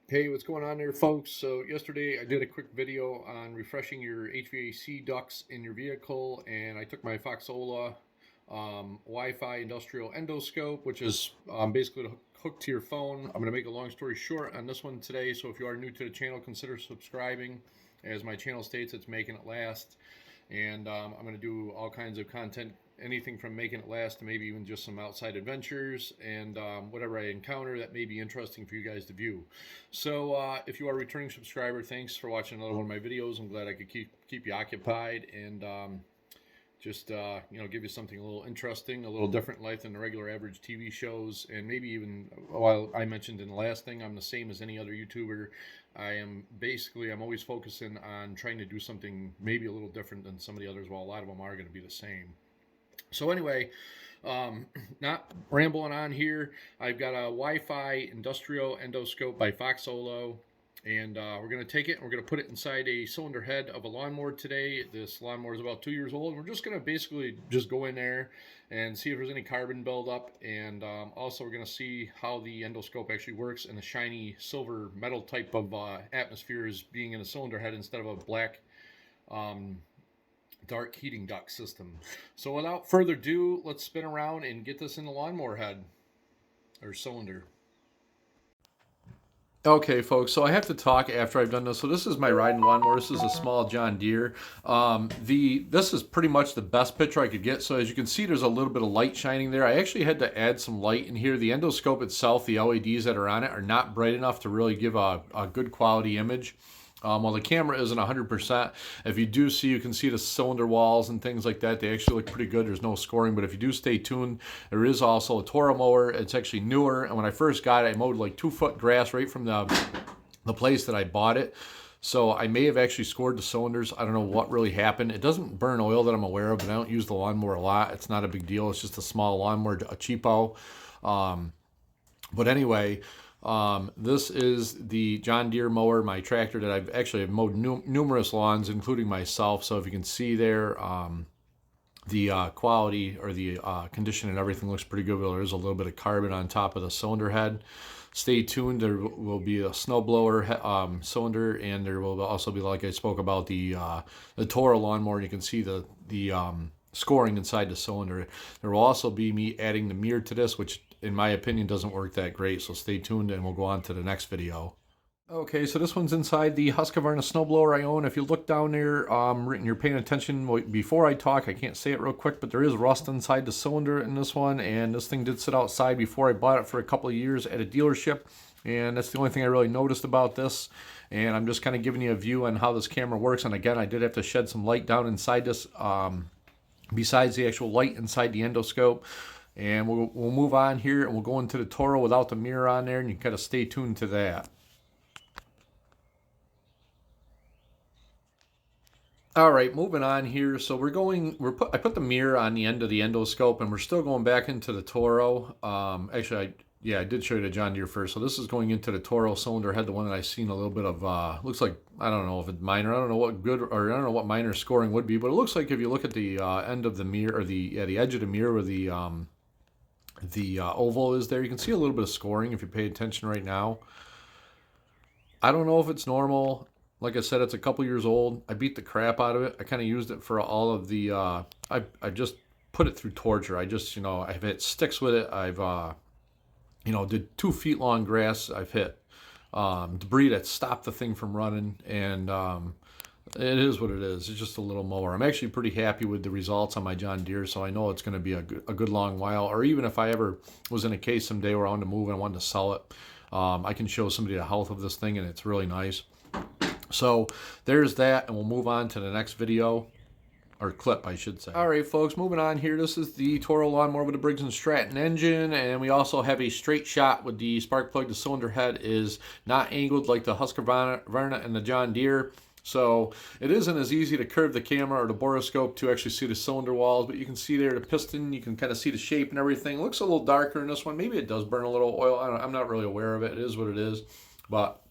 Hey, what's going on there, folks? So yesterday I did a quick video on refreshing your HVAC ducts in your vehicle, and I took my Foxola Wi-Fi industrial endoscope, which is basically hooked to your phone. I'm going to make a long story short on this one today, so if you are new to the channel, consider subscribing. As my channel states, it's making it last, and I'm going to do all kinds of content, anything from making it last to maybe even just some outside adventures and whatever I encounter that may be interesting for you guys to view. So if you are a returning subscriber, thanks for watching another one of my videos. I'm glad I could keep you occupied and just give you something a little interesting, a little different in life than the regular average TV shows, and maybe even, while I mentioned in the last thing, I'm the same as any other YouTuber. I'm always focusing on trying to do something maybe a little different than some of the others. While a lot of them are going to be the same. So anyway, not rambling on here. I've got a Wi-Fi industrial endoscope by Foxolo, and we're going to take it and we're going to put it inside a cylinder head of a lawnmower today. This lawnmower is about 2 years old. And we're just going to basically just go in there and see if there's any carbon buildup, and also we're going to see how the endoscope actually works in a shiny silver metal type of atmospheres, being in a cylinder head instead of a black um, dark heating duct system. So without further ado, let's spin around and get this in the lawnmower head or cylinder. Okay, folks, so I have to talk after I've done this. So this is my riding lawnmower. This is a small John Deere. This is pretty much the best picture I could get. So as you can see, there's a little bit of light shining there. I actually had to add some light in here. The endoscope itself, the LEDs that are on it, are not bright enough to really give a good quality image. While the camera isn't 100%, if you do see, you can see the cylinder walls and things like that. They actually look pretty good. There's no scoring, but if you do stay tuned, there is also a Toro mower. It's actually newer, and when I first got it, I mowed like 2 foot grass right from the place that I bought it. So I may have actually scored the cylinders. I don't know what really happened. It doesn't burn oil that I'm aware of, but I don't use the lawnmower a lot. It's not a big deal. It's just a small lawnmower, a cheapo. But anyway, this is the John Deere mower, my tractor that I've mowed numerous lawns, including myself. So if you can see there, the quality or the condition and everything looks pretty good. There is a little bit of carbon on top of the cylinder head. Stay tuned. There will be a snowblower cylinder, and there will also be, like I spoke about, the Toro lawnmower. You can see the scoring inside the cylinder. There will also be me adding the mirror to this, which in my opinion doesn't work that great. So stay tuned, and we'll go on to the next video. Okay, so this one's inside the Husqvarna snowblower I own. If you look down there, and you're paying attention before I talk, I can't say it real quick, but there is rust inside the cylinder in this one, and this thing did sit outside before I bought it for a couple of years at a dealership, and that's the only thing I really noticed about this. And I'm just kind of giving you a view on how this camera works. And again, I did have to shed some light down inside this, besides the actual light inside the endoscope. And we'll move on here, and we'll go into the Toro without the mirror on there, and you kind of stay tuned to that. All right, moving on here. So I put the mirror on the end of the endoscope, and we're still going back into the Toro. I did show you the John Deere first. So this is going into the Toro cylinder head, the one that I've seen a little bit of, looks like, I don't know if it's minor. I don't know what good, or I don't know what minor scoring would be, but it looks like if you look at the end of the mirror, or the edge of the mirror where the oval is there, you can see a little bit of scoring if you pay attention right now. I don't know if it's normal. Like I said, it's a couple years old. I beat the crap out of it. I kind of used it for all of the, I just put it through torture. I've hit sticks with it. I've, did 2 feet long grass. I've hit debris that stopped the thing from running. And it is what it is. It's just a little mower. I'm actually pretty happy with the results on my John Deere, so I know it's going to be a good long while. Or even if I ever was in a case someday where I wanted to move and I wanted to sell it, I can show somebody the health of this thing, and it's really nice. So there's that, and we'll move on to the next video, or clip, I should say. All right, folks, moving on here. This is the Toro lawnmower with the Briggs & Stratton engine, and we also have a straight shot with the spark plug. The cylinder head is not angled like the Husqvarna and the John Deere. So it isn't as easy to curve the camera or the Bora Scope to actually see the cylinder walls, but you can see there the piston. You can kind of see the shape and everything. It looks a little darker in this one. Maybe it does burn a little oil. I'm not really aware of it. It is what it is, but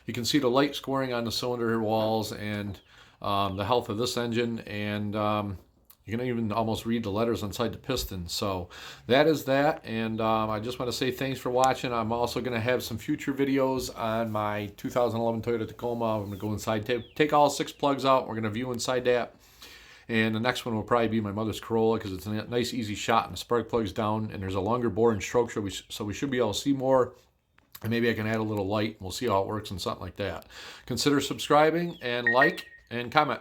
you can see the light scoring on the cylinder walls and the health of this engine. And You can even almost read the letters inside the piston. So that is that. And I just want to say thanks for watching. I'm also going to have some future videos on my 2011 Toyota Tacoma. I'm going to go inside, take all 6 plugs out. We're going to view inside that. And the next one will probably be my mother's Corolla, because it's a nice easy shot and the spark plug's down and there's a longer bore and stroke, so we should be able to see more. And maybe I can add a little light and we'll see how it works and something like that. Consider subscribing and like and comment.